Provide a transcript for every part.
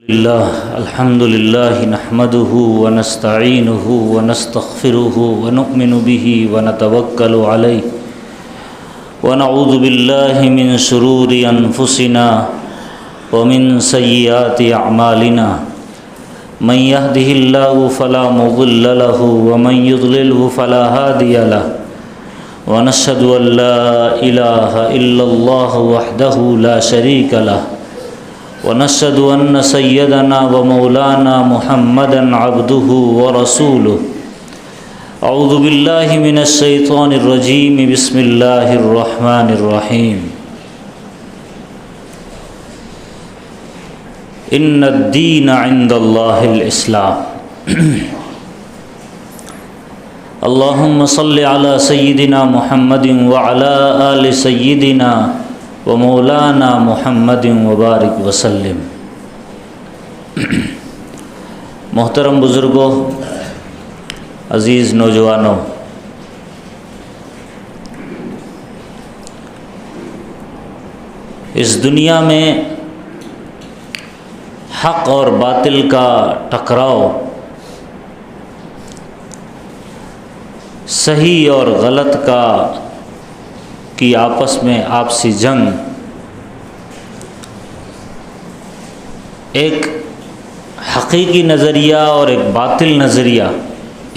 الحمد لله نحمده ونستعينه ونستغفره ونؤمن به ونتوكل عليه ونعوذ بالله من شرور أنفسنا ومن سيئات أعمالنا من يهده الله فلا مضل له ومن يضلله فلا هادي له ونشهد أن لا إله إلا الله وحده لا شريك له ونشهد أن سيدنا ومولانا محمدا عبده ورسوله أعوذ بالله من الشيطان الرجيم بسم الله الرحمن الرحيم إن الدين عند الله الإسلام اللهم صل على سيدنا محمد وعلى آل سيدنا ومولانا محمد وبارک وسلم۔ محترم بزرگوں، عزیز نوجوانوں، اس دنیا میں حق اور باطل کا ٹکراؤ، صحیح اور غلط کی آپس میں آپسی جنگ، ایک حقیقی نظریہ اور ایک باطل نظریہ،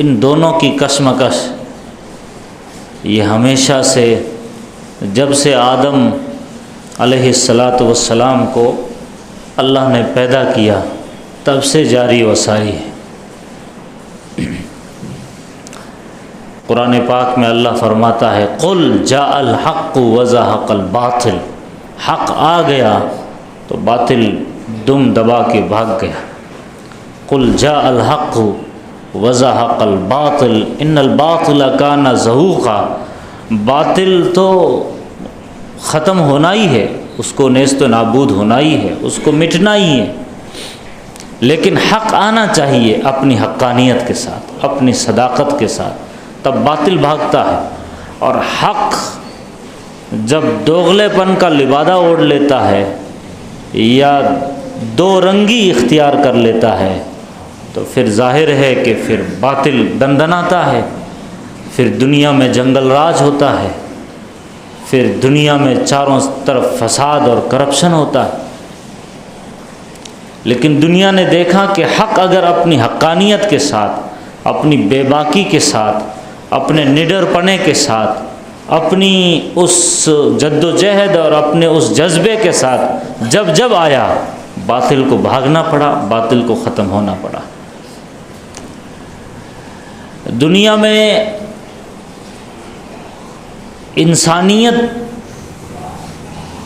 ان دونوں کی کشمکش یہ ہمیشہ سے، جب سے آدم علیہ السلام کو اللہ نے پیدا کیا تب سے جاری و ساری ہے۔ قرآن پاک میں اللہ فرماتا ہے قل جاء الحق وزهق الباطل، حق آ گیا تو باطل دم دبا کے بھاگ گیا۔ قل جاء الحق وزهق الباطل ان الباطل كان زهوقا، باطل تو ختم ہونا ہی ہے، اس کو نیست و نابود ہونا ہی ہے، اس کو مٹنا ہی ہے، لیکن حق آنا چاہیے اپنی حقانیت کے ساتھ، اپنی صداقت کے ساتھ، تب باطل بھاگتا ہے۔ اور حق جب دوغلے پن کا لبادہ اوڑھ لیتا ہے یا دو رنگی اختیار کر لیتا ہے تو پھر ظاہر ہے کہ پھر باطل دندناتا ہے، پھر دنیا میں جنگل راج ہوتا ہے، پھر دنیا میں چاروں طرف فساد اور کرپشن ہوتا ہے۔ لیکن دنیا نے دیکھا کہ حق اگر اپنی حقانیت کے ساتھ، اپنی بے باکی کے ساتھ، اپنے نڈر پنے کے ساتھ، اپنی اس جد و جہد اور اپنے اس جذبے کے ساتھ جب آیا، باطل کو بھاگنا پڑا، باطل کو ختم ہونا پڑا۔ دنیا میں انسانیت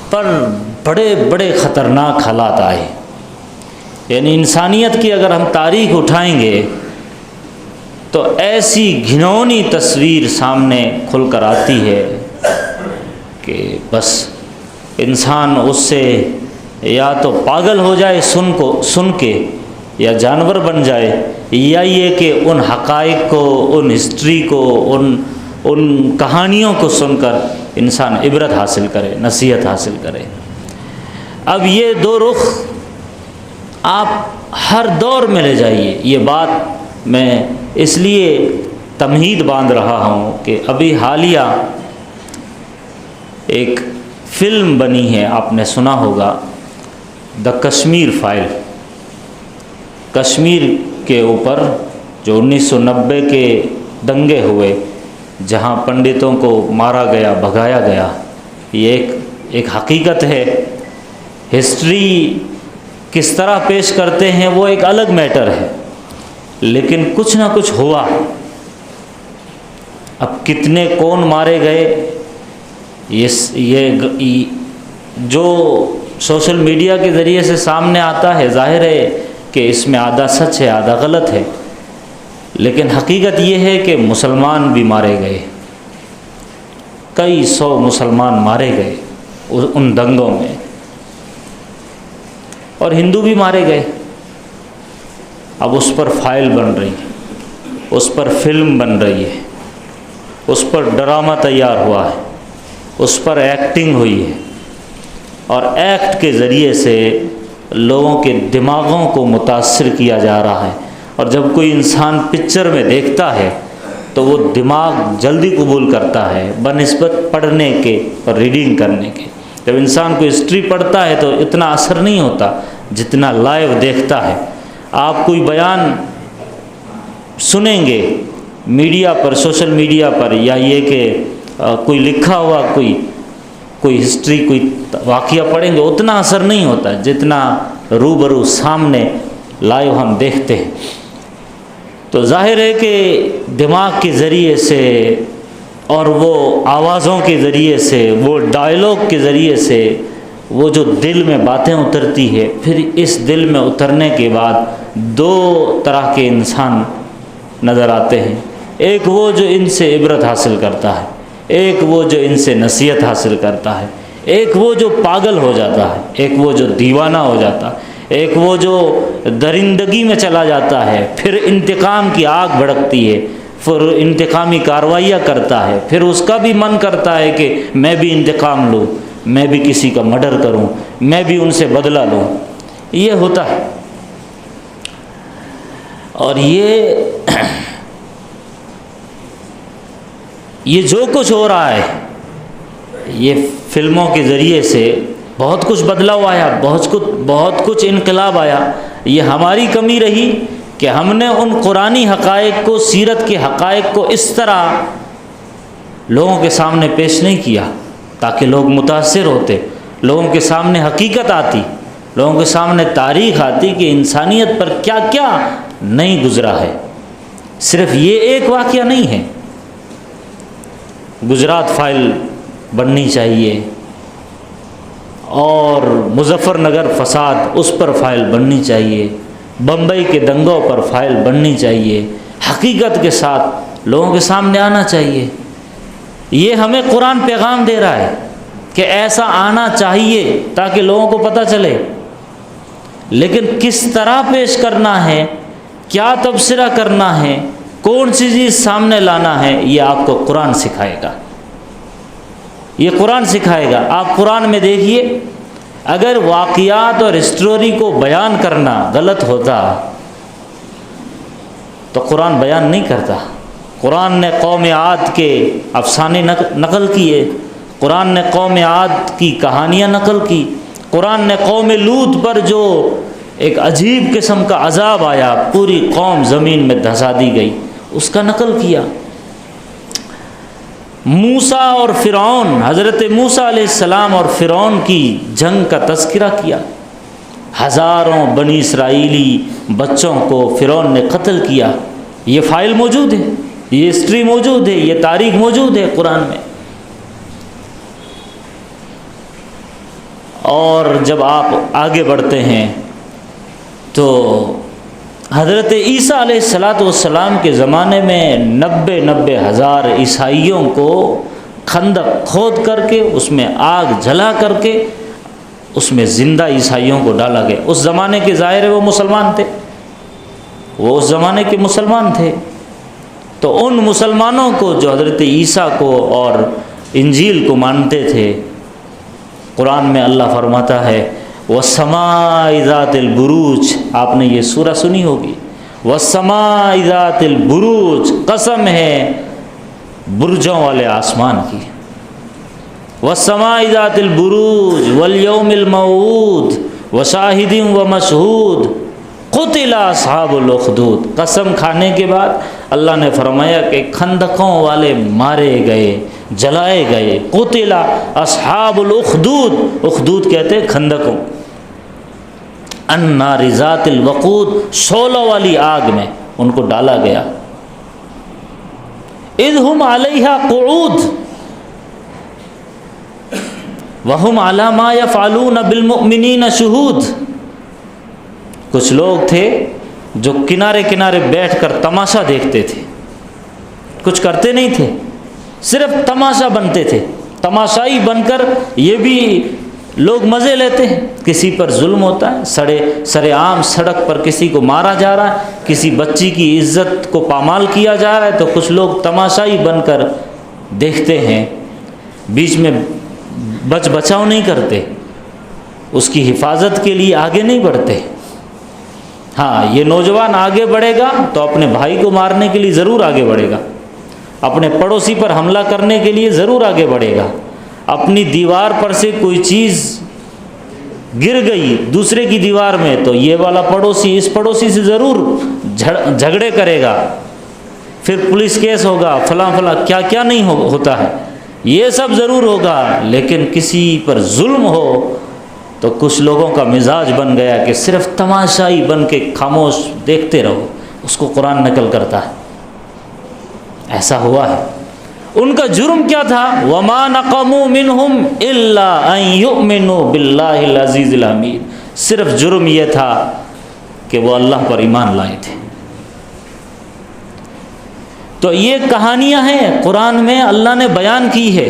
پر بڑے بڑے خطرناک حالات آئے، یعنی انسانیت کی اگر ہم تاریخ اٹھائیں گے تو ایسی گھنونی تصویر سامنے کھل کر آتی ہے کہ بس انسان اس سے یا تو پاگل ہو جائے سن کے، یا جانور بن جائے، یا یہ کہ ان حقائق کو، ان ہسٹری کو، ان کہانیوں کو سن کر انسان عبرت حاصل کرے، نصیحت حاصل کرے۔ اب یہ دو رخ آپ ہر دور میں لے جائیے۔ یہ بات میں اس لیے تمہید باندھ رہا ہوں کہ ابھی حالیہ ایک فلم بنی ہے، آپ نے سنا ہوگا، دا کشمیر فائل۔ کشمیر کے اوپر جو 1990 کے دنگے ہوئے، جہاں پنڈتوں کو مارا گیا، بھگایا گیا، یہ ایک حقیقت ہے۔ ہسٹری کس طرح پیش کرتے ہیں وہ ایک الگ میٹر ہے، لیکن کچھ نہ کچھ ہوا۔ اب کتنے کون مارے گئے، یہ جو سوشل میڈیا کے ذریعے سے سامنے آتا ہے، ظاہر ہے کہ اس میں آدھا سچ ہے، آدھا غلط ہے، لیکن حقیقت یہ ہے کہ مسلمان بھی مارے گئے، کئی سو مسلمان مارے گئے ان دنگوں میں، اور ہندو بھی مارے گئے۔ اب اس پر فائل بن رہی ہے، اس پر فلم بن رہی ہے، اس پر ڈرامہ تیار ہوا ہے، اس پر ایکٹنگ ہوئی ہے، اور ایکٹ کے ذریعے سے لوگوں کے دماغوں کو متاثر کیا جا رہا ہے، اور جب کوئی انسان پکچر میں دیکھتا ہے تو وہ دماغ جلدی قبول کرتا ہے بنسبت پڑھنے کے اور ریڈنگ کرنے کے۔ جب انسان کو ہسٹری پڑھتا ہے تو اتنا اثر نہیں ہوتا جتنا لائیو دیکھتا ہے۔ آپ کوئی بیان سنیں گے میڈیا پر، سوشل میڈیا پر، یا یہ کہ کوئی لکھا ہوا کوئی ہسٹری، کوئی واقعہ پڑھیں گے، اتنا اثر نہیں ہوتا جتنا روبرو سامنے لائیو ہم دیکھتے ہیں۔ تو ظاہر ہے کہ دماغ کے ذریعے سے اور وہ آوازوں کے ذریعے سے، وہ ڈائلاگ کے ذریعے سے، وہ جو دل میں باتیں اترتی ہے، پھر اس دل میں اترنے کے بعد دو طرح کے انسان نظر آتے ہیں۔ ایک وہ جو ان سے عبرت حاصل کرتا ہے، ایک وہ جو ان سے نصیحت حاصل کرتا ہے، ایک وہ جو پاگل ہو جاتا ہے، ایک وہ جو دیوانہ ہو جاتا ہے، ایک وہ جو درندگی میں چلا جاتا ہے، پھر انتقام کی آگ بھڑکتی ہے، پھر انتقامی کارروائیاں کرتا ہے، پھر اس کا بھی من کرتا ہے کہ میں بھی انتقام لوں، میں بھی کسی کا مرڈر کروں، میں بھی ان سے بدلہ لوں۔ یہ ہوتا ہے، اور یہ جو کچھ ہو رہا ہے، یہ فلموں کے ذریعے سے بہت کچھ بدلاؤ آیا، بہت کچھ انقلاب آیا۔ یہ ہماری کمی رہی کہ ہم نے ان قرآنی حقائق کو، سیرت کے حقائق کو اس طرح لوگوں کے سامنے پیش نہیں کیا تاکہ لوگ متاثر ہوتے، لوگوں کے سامنے حقیقت آتی، لوگوں کے سامنے تاریخ آتی کہ انسانیت پر کیا کیا نہیں گزرا ہے۔ صرف یہ ایک واقعہ نہیں ہے، گجرات فائل بننی چاہیے، اور مظفر نگر فساد اس پر فائل بننی چاہیے، بمبئی کے دنگوں پر فائل بننی چاہیے، حقیقت کے ساتھ لوگوں کے سامنے آنا چاہیے۔ یہ ہمیں قرآن پیغام دے رہا ہے کہ ایسا آنا چاہیے تاکہ لوگوں کو پتہ چلے، لیکن کس طرح پیش کرنا ہے، کیا تبصرہ کرنا ہے، کون سی چیز سامنے لانا ہے، یہ آپ کو قرآن سکھائے گا، یہ قرآن سکھائے گا۔ آپ قرآن میں دیکھیے، اگر واقعات اور اسٹوری کو بیان کرنا غلط ہوتا تو قرآن بیان نہیں کرتا۔ قرآن نے قوم عاد کے افسانے نقل کیے، قرآن نے قوم عاد کی کہانیاں نقل کی، قرآن نے قوم لوط پر جو ایک عجیب قسم کا عذاب آیا، پوری قوم زمین میں دھسا دی گئی، اس کا نقل کیا۔ موسیٰ اور فرعون، حضرت موسیٰ علیہ السلام اور فرعون کی جنگ کا تذکرہ کیا، ہزاروں بنی اسرائیلی بچوں کو فرعون نے قتل کیا۔ یہ فائل موجود ہے، یہ ہسٹری موجود ہے، یہ تاریخ موجود ہے قرآن میں۔ اور جب آپ آگے بڑھتے ہیں تو حضرت عیسیٰ علیہ السلام کے زمانے میں 90 ہزار عیسائیوں کو خندق کھود کر کے اس میں آگ جلا کر کے اس میں زندہ عیسائیوں کو ڈالا گیا۔ اس زمانے کے ظاہر ہے وہ مسلمان تھے، وہ اس زمانے کے مسلمان تھے، تو ان مسلمانوں کو جو حضرت عیسیٰ کو اور انجیل کو مانتے تھے، قرآن میں اللہ فرماتا ہے وَالسَّمَاءِ ذَاتِ الْبُرُوجِ، آپ نے یہ سورہ سنی ہوگی، وَالسَّمَاءِ ذَاتِ الْبُرُوجِ، قسم ہے برجوں والے آسمان کی، وَالسَّمَاءِ ذَاتِ الْبُرُوجِ وَالْيَوْمِ الْمَوْعُودِ وَشَاهِدٍ وَمَشْهُودٍ قُتِلَ أَصْحَابُ الْأُخْدُودِ۔ قسم کھانے کے بعد اللہ نے فرمایا کہ خندقوں والے مارے گئے، جلائے گئے۔ قُتِلَ أَصْحَابُ الْأُخْدُودِ، اخدود کہتے ہیں خندقوں، النَّارِ ذَاتِ الْوَقُودِ، شعلوں والی آگ میں ان کو ڈالا گیا۔ اِذْ هُمْ عَلَيْهَا قُعُودٌ وَهُمْ عَلَى مَا يَفْعَلُونَ بِالْمُؤْمِنِينَ شُهُودٌ۔ کچھ لوگ تھے جو کنارے کنارے بیٹھ کر تماشا دیکھتے تھے، کچھ کرتے نہیں تھے، صرف تماشا بنتے تھے، تماشائی بن کر یہ بھی لوگ مزے لیتے ہیں۔ کسی پر ظلم ہوتا ہے، سر عام سڑک پر کسی کو مارا جا رہا ہے، کسی بچی کی عزت کو پامال کیا جا رہا ہے، تو کچھ لوگ تماشائی بن کر دیکھتے ہیں، بیچ میں بچاؤ نہیں کرتے۔ اس کی حفاظت کے لیے آگے نہیں بڑھتے۔ ہاں، یہ نوجوان آگے بڑھے گا تو اپنے بھائی کو مارنے کے لیے ضرور آگے بڑھے گا، اپنے پڑوسی پر حملہ کرنے کے لیے ضرور آگے بڑھے گا، اپنی دیوار پر سے کوئی چیز گر گئی دوسرے کی دیوار میں تو یہ والا پڑوسی اس پڑوسی سے ضرور جھگڑے کرے گا، پھر پولیس کیس ہوگا، فلاں فلاں کیا کیا نہیں ہوتا ہے، یہ سب ضرور ہوگا۔ لیکن کسی پر ظلم ہو تو کچھ لوگوں کا مزاج بن گیا کہ صرف تماشائی بن کے خاموش دیکھتے رہو، اس کو قرآن نقل کرتا ہے۔ ایسا ہوا ہے۔ ان کا جرم کیا تھا؟ وَمَا نَقَمُوا مِنْهُمْ إِلَّا أَن يُؤْمِنُوا بِاللَّهِ الْعَزِيزِ الْحَمِيدِ، صرف جرم یہ تھا کہ وہ اللہ پر ایمان لائے تھے۔ تو یہ کہانیاں ہیں قرآن میں اللہ نے بیان کی ہے،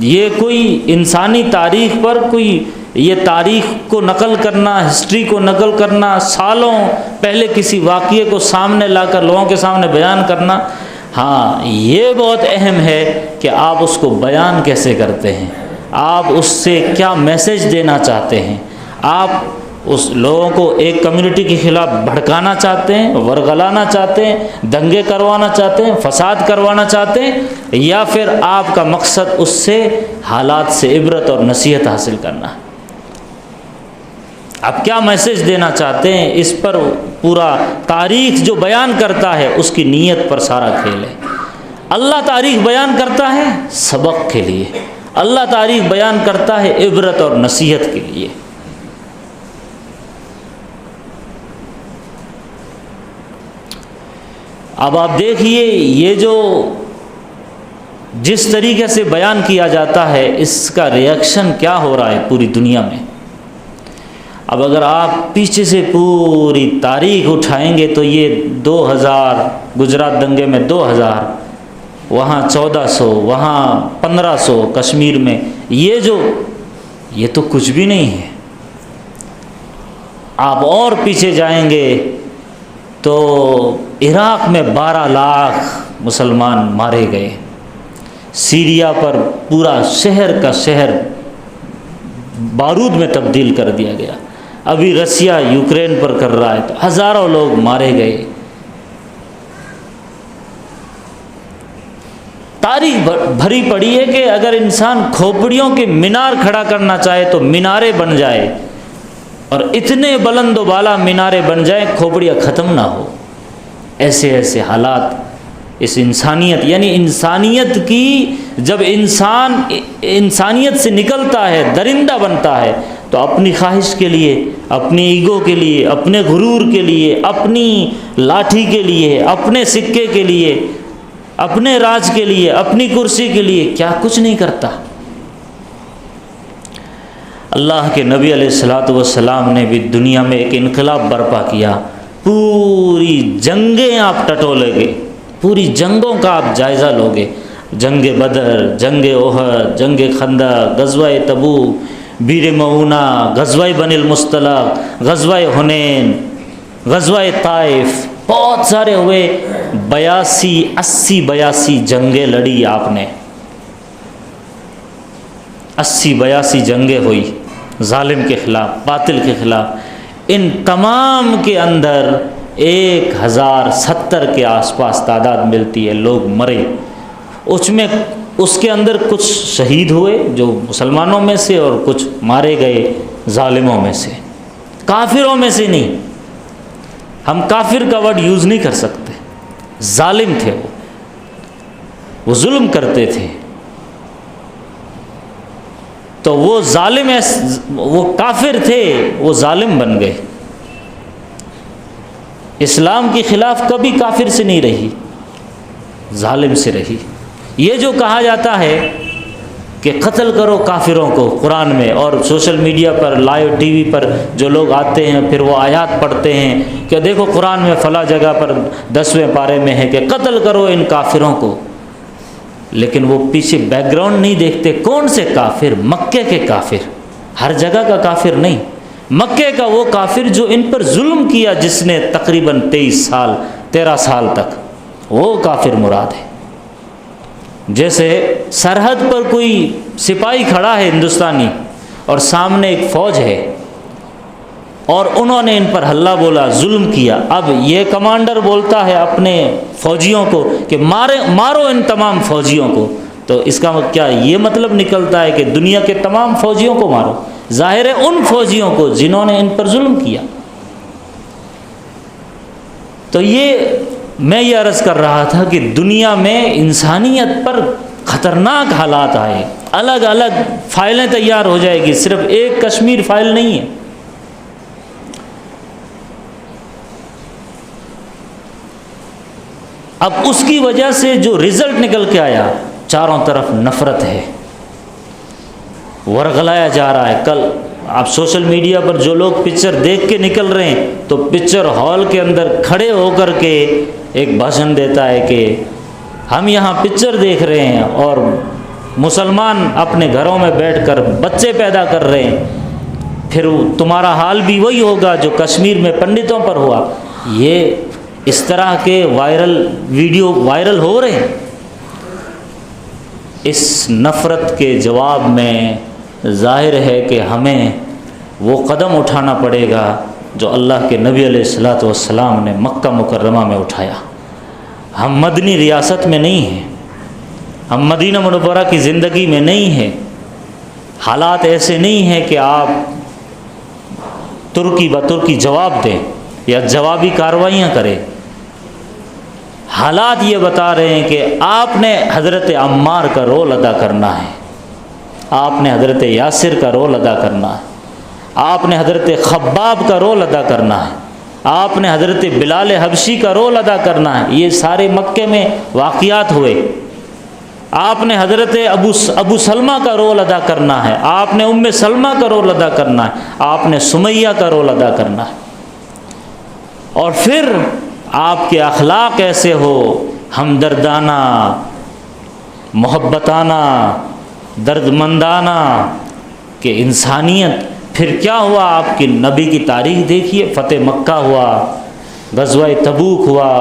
یہ کوئی انسانی تاریخ پر کوئی یہ تاریخ کو نقل کرنا، ہسٹری کو نقل کرنا، سالوں پہلے کسی واقعے کو سامنے لا کر لوگوں کے سامنے بیان کرنا، ہاں یہ بہت اہم ہے کہ آپ اس کو بیان کیسے کرتے ہیں، آپ اس سے کیا میسج دینا چاہتے ہیں۔ آپ اس لوگوں کو ایک کمیونٹی کے خلاف بھڑکانا چاہتے ہیں، ورغلانا چاہتے ہیں، دنگے کروانا چاہتے ہیں، فساد کروانا چاہتے ہیں، یا پھر آپ کا مقصد اس سے حالات سے عبرت اور نصیحت حاصل کرنا ہے۔ آپ کیا میسج دینا چاہتے ہیں، اس پر پورا تاریخ جو بیان کرتا ہے اس کی نیت پر سارا کھیل ہے۔ اللہ تاریخ بیان کرتا ہے سبق کے لیے، اللہ تاریخ بیان کرتا ہے عبرت اور نصیحت کے لیے۔ اب آپ دیکھیے یہ جو جس طریقے سے بیان کیا جاتا ہے اس کا ریئیکشن کیا ہو رہا ہے پوری دنیا میں۔ اب اگر آپ پیچھے سے پوری تاریخ اٹھائیں گے تو یہ 2000 گجرات دنگے میں 2000، وہاں 1400، وہاں 1500 کشمیر میں، یہ تو کچھ بھی نہیں ہے۔ آپ اور پیچھے جائیں گے تو عراق میں 12 لاکھ مسلمان مارے گئے، سیریا پر پورا شہر کا شہر بارود میں تبدیل کر دیا گیا، ابھی رسیا یوکرین پر کر رہا ہے تو ہزاروں لوگ مارے گئے۔ تاریخ بھری پڑی ہے کہ اگر انسان کھوپڑیوں کے مینار کھڑا کرنا چاہے تو میناریں بن جائے، اور اتنے بلند و بالا میناریں بن جائیں کھوپڑیاں ختم نہ ہو۔ ایسے ایسے حالات اس انسانیت، یعنی انسانیت کی جب انسان انسانیت سے نکلتا ہے، درندہ بنتا ہے، تو اپنی خواہش کے لیے، اپنی ایگو کے لیے، اپنے غرور کے لیے، اپنی لاٹھی کے لیے، اپنے سکے کے لیے، اپنے راج کے لیے، اپنی کرسی کے لیے کیا کچھ نہیں کرتا۔ اللہ کے نبی علیہ الصلوۃ والسلام نے بھی دنیا میں ایک انقلاب برپا کیا، پوری جنگیں آپ ٹٹولے گے، پوری جنگوں کا آپ جائزہ لوگے، جنگ بدر، جنگ احد، جنگ خندق، غزوہ تبوک، بیر معونہ، غزوہ بنی المصطلق، غزوہ حنین، غزوہ طائف، بہت سارے ہوئے، 82 جنگیں لڑی آپ نے، 82 جنگیں ہوئی ظالم کے خلاف، باطل کے خلاف۔ ان تمام کے اندر 1070 کے آس پاس تعداد ملتی ہے، لوگ مرے، اس کے اندر کچھ شہید ہوئے جو مسلمانوں میں سے، اور کچھ مارے گئے ظالموں میں سے، کافروں میں سے نہیں۔ ہم کافر کا ورڈ یوز نہیں کر سکتے، ظالم تھے وہ ظلم کرتے تھے، تو وہ ظالم، وہ کافر تھے، وہ ظالم بن گئے۔ اسلام کے خلاف کبھی کافر سے نہیں رہی، ظالم سے رہی۔ یہ جو کہا جاتا ہے کہ قتل کرو کافروں کو قرآن میں، اور سوشل میڈیا پر، لائیو ٹی وی پر جو لوگ آتے ہیں پھر وہ آیات پڑھتے ہیں کہ دیکھو قرآن میں فلاں جگہ پر 10ویں پارے میں ہے کہ قتل کرو ان کافروں کو، لیکن وہ پیچھے بیک گراؤنڈ نہیں دیکھتے۔ کون سے کافر؟ مکے کے کافر، ہر جگہ کا کافر نہیں، مکے کا وہ کافر جو ان پر ظلم کیا، جس نے تقریباً 13 سال تک، وہ کافر مراد ہے۔ جیسے سرحد پر کوئی سپاہی کھڑا ہے ہندوستانی، اور سامنے ایک فوج ہے اور انہوں نے ان پر ہلہ بولا، ظلم کیا، اب یہ کمانڈر بولتا ہے اپنے فوجیوں کو کہ مارو ان تمام فوجیوں کو، تو اس کا کیا یہ مطلب نکلتا ہے کہ دنیا کے تمام فوجیوں کو مارو؟ ظاہر ہے ان فوجیوں کو جنہوں نے ان پر ظلم کیا۔ تو میں یہ عرض کر رہا تھا کہ دنیا میں انسانیت پر خطرناک حالات آئے، الگ الگ فائلیں تیار ہو جائے گی، صرف ایک کشمیر فائل نہیں ہے۔ اب اس کی وجہ سے جو رزلٹ نکل کے آیا، چاروں طرف نفرت ہے، ورغلایا جا رہا ہے۔ کل آپ سوشل میڈیا پر جو لوگ پکچر دیکھ کے نکل رہے ہیں تو پکچر ہال کے اندر کھڑے ہو کر کے ایک بھاشن دیتا ہے کہ ہم یہاں پکچر دیکھ رہے ہیں اور مسلمان اپنے گھروں میں بیٹھ کر بچے پیدا کر رہے ہیں، پھر تمہارا حال بھی وہی ہوگا جو کشمیر میں پنڈتوں پر ہوا۔ یہ اس طرح کے ویڈیو وائرل ہو رہے ہیں۔ اس نفرت کے جواب میں ظاہر ہے کہ ہمیں وہ قدم اٹھانا پڑے گا جو اللہ کے نبی علیہ الصلوۃ والسلام نے مکہ مکرمہ میں اٹھایا۔ ہم مدنی ریاست میں نہیں ہیں، ہم مدینہ منورہ کی زندگی میں نہیں ہیں، حالات ایسے نہیں ہیں کہ آپ ترکی بترکی جواب دیں یا جوابی کارروائیاں کریں۔ حالات یہ بتا رہے ہیں کہ آپ نے حضرت عمار کا رول ادا کرنا ہے، آپ نے حضرت یاسر کا رول ادا کرنا ہے، آپ نے حضرت خباب کا رول ادا کرنا ہے، آپ نے حضرت بلال حبشی کا رول ادا کرنا ہے۔ یہ سارے مکے میں واقعات ہوئے۔ آپ نے حضرت ابو سلمہ کا رول ادا کرنا ہے، آپ نے ام سلمہ کا رول ادا کرنا ہے، آپ نے سمیہ کا رول ادا کرنا ہے۔ اور پھر آپ کے اخلاق ایسے ہو، ہمدردانہ، محبتانہ، دردمندانہ، کہ انسانیت۔ پھر کیا ہوا؟ آپ کے نبی کی تاریخ دیکھیے، فتح مکہ ہوا، غزوہ تبوک ہوا،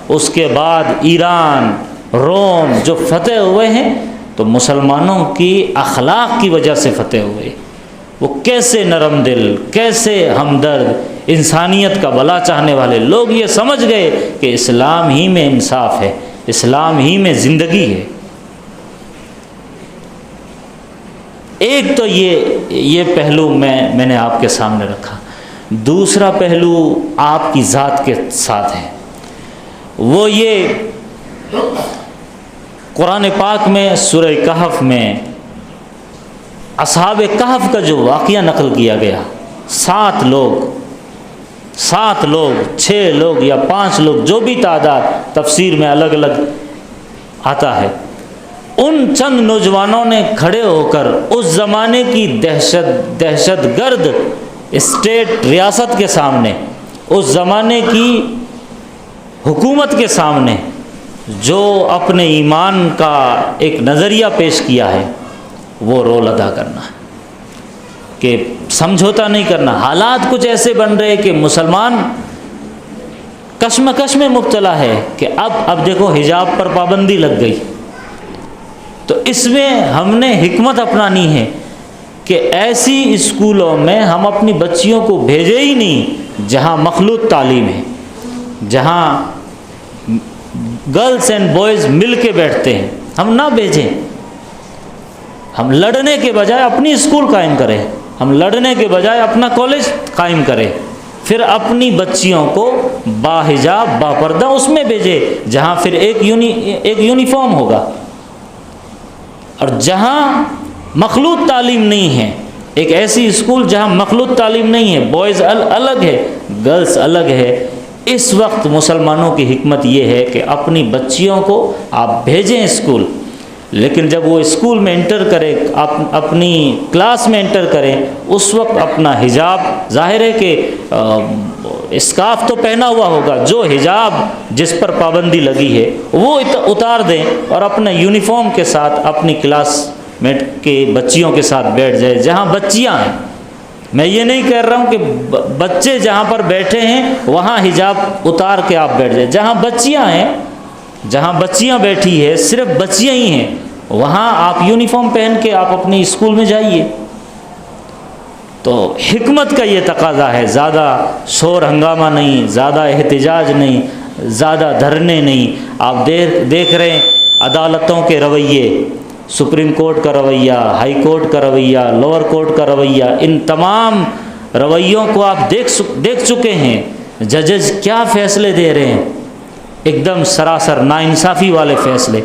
اس کے بعد ایران، روم جو فتح ہوئے ہیں تو مسلمانوں کی اخلاق کی وجہ سے فتح ہوئے۔ وہ کیسے نرم دل، کیسے ہمدرد، انسانیت کا بھلا چاہنے والے لوگ یہ سمجھ گئے کہ اسلام ہی میں انصاف ہے، اسلام ہی میں زندگی ہے۔ ایک تو یہ پہلو میں نے آپ کے سامنے رکھا۔ دوسرا پہلو آپ کی ذات کے ساتھ ہے، وہ یہ قرآن پاک میں سورہ کہف میں اصحاب کہف کا جو واقعہ نقل کیا گیا، 7 لوگ، 6 لوگ یا 5 لوگ، جو بھی تعداد تفسیر میں الگ الگ آتا ہے، ان چند نوجوانوں نے کھڑے ہو کر اس زمانے کی دہشت گرد اسٹیٹ ریاست کے سامنے، اس زمانے کی حکومت کے سامنے جو اپنے ایمان کا ایک نظریہ پیش کیا ہے، وہ رول ادا کرنا ہے کہ سمجھوتا نہیں کرنا۔ حالات کچھ ایسے بن رہے کہ مسلمان کشمکش میں مبتلا ہے کہ اب دیکھو حجاب پر پابندی لگ گئی، تو اس میں ہم نے حکمت اپنانی ہے کہ ایسی اسکولوں میں ہم اپنی بچیوں کو بھیجے ہی نہیں جہاں مخلوط تعلیم ہے، جہاں گرلز اینڈ بوائز مل کے بیٹھتے ہیں، ہم نہ بھیجیں۔ ہم لڑنے کے بجائے اپنی اسکول قائم کریں، ہم لڑنے کے بجائے اپنا کالج قائم کریں، پھر اپنی بچیوں کو باحجاب باپردہ اس میں بھیجے جہاں پھر ایک یونیفارم ہوگا۔ اور جہاں مخلوط تعلیم نہیں ہے، ایک ایسی اسکول جہاں مخلوط تعلیم نہیں ہے، بوائز الگ ہے، گرلز الگ ہے، اس وقت مسلمانوں کی حکمت یہ ہے کہ اپنی بچیوں کو آپ بھیجیں اسکول، لیکن جب وہ اسکول میں انٹر کرے، اپنی کلاس میں انٹر کریں، اس وقت اپنا حجاب، ظاہر ہے کہ اسکارف تو پہنا ہوا ہوگا، جو حجاب جس پر پابندی لگی ہے وہ اتار دیں اور اپنا یونیفارم کے ساتھ اپنی کلاس میٹ کے بچیوں کے ساتھ بیٹھ جائے جہاں بچیاں ہیں۔ میں یہ نہیں کہہ رہا ہوں کہ بچے جہاں پر بیٹھے ہیں وہاں حجاب اتار کے آپ بیٹھ جائیں، جہاں بچیاں ہیں، جہاں بچیاں بیٹھی ہے، صرف بچیاں ہی ہیں، وہاں آپ یونیفارم پہن کے آپ اپنی اسکول میں جائیے۔ تو حکمت کا یہ تقاضا ہے، زیادہ شور ہنگامہ نہیں، زیادہ احتجاج نہیں، زیادہ دھرنے نہیں۔ آپ دیکھ رہے ہیں عدالتوں کے رویے، سپریم کورٹ کا رویہ، ہائی کورٹ کا رویہ، لوور کورٹ کا رویہ، ان تمام رویوں کو آپ دیکھ چکے ہیں۔ ججز کیا فیصلے دے رہے ہیں، ایک دم سراسر ناانصافی والے فیصلے۔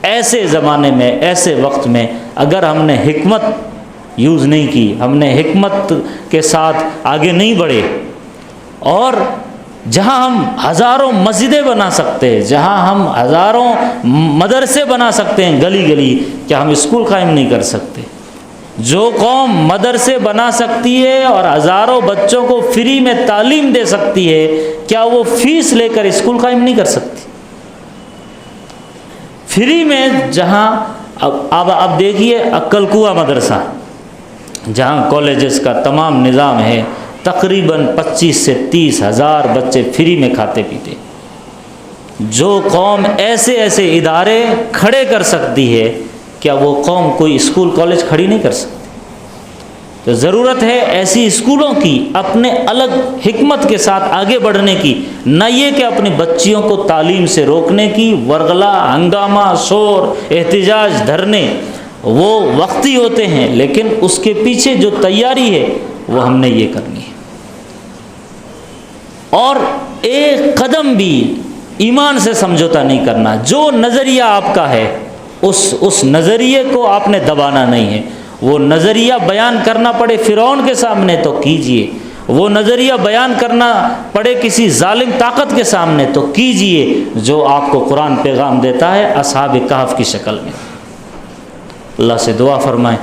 ایسے زمانے میں، ایسے وقت میں اگر ہم نے حکمت یوز نہیں کی، ہم نے حکمت کے ساتھ آگے نہیں بڑھے، اور جہاں ہم ہزاروں مسجدیں بنا سکتے ہیں، جہاں ہم ہزاروں مدرسے بنا سکتے ہیں گلی گلی، کیا ہم اسکول قائم نہیں کر سکتے؟ جو قوم مدرسے بنا سکتی ہے اور ہزاروں بچوں کو فری میں تعلیم دے سکتی ہے، کیا وہ فیس لے کر اسکول قائم نہیں کر سکتی؟ فری میں جہاں اب دیکھیے عقل کوہ مدرسہ، جہاں کالجز کا تمام نظام ہے، تقریباً 25 سے 30 ہزار بچے فری میں کھاتے پیتے۔ جو قوم ایسے ایسے ادارے کھڑے کر سکتی ہے، کیا وہ قوم کوئی اسکول کالج کھڑی نہیں کر سکتی؟ تو ضرورت ہے ایسی اسکولوں کی، اپنے الگ حکمت کے ساتھ آگے بڑھنے کی، نہ یہ کہ اپنی بچیوں کو تعلیم سے روکنے کی۔ ورغلا، ہنگامہ، شور، احتجاج، دھرنے وہ وقتی ہوتے ہیں، لیکن اس کے پیچھے جو تیاری ہے وہ ہم نے یہ کرنی ہے۔ اور ایک قدم بھی ایمان سے سمجھوتا نہیں کرنا۔ جو نظریہ آپ کا ہے، اس نظریے کو آپ نے دبانا نہیں ہے۔ وہ نظریہ بیان کرنا پڑے فرعون کے سامنے تو کیجئے، وہ نظریہ بیان کرنا پڑے کسی ظالم طاقت کے سامنے تو کیجئے، جو آپ کو قرآن پیغام دیتا ہے اصحاب کہف کی شکل میں۔ اللہ سے دعا فرمائیں،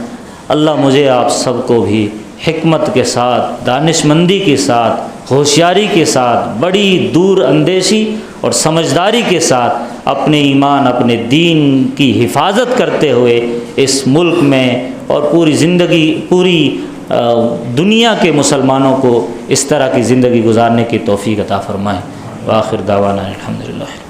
اللہ مجھے آپ سب کو بھی حکمت کے ساتھ، دانش مندی کے ساتھ، ہوشیاری کے ساتھ، بڑی دور اندیشی اور سمجھداری کے ساتھ اپنے ایمان، اپنے دین کی حفاظت کرتے ہوئے اس ملک میں اور پوری زندگی، پوری دنیا کے مسلمانوں کو اس طرح کی زندگی گزارنے کی توفیق عطا فرمائیں۔ وآخر دعوانا الحمدللہ۔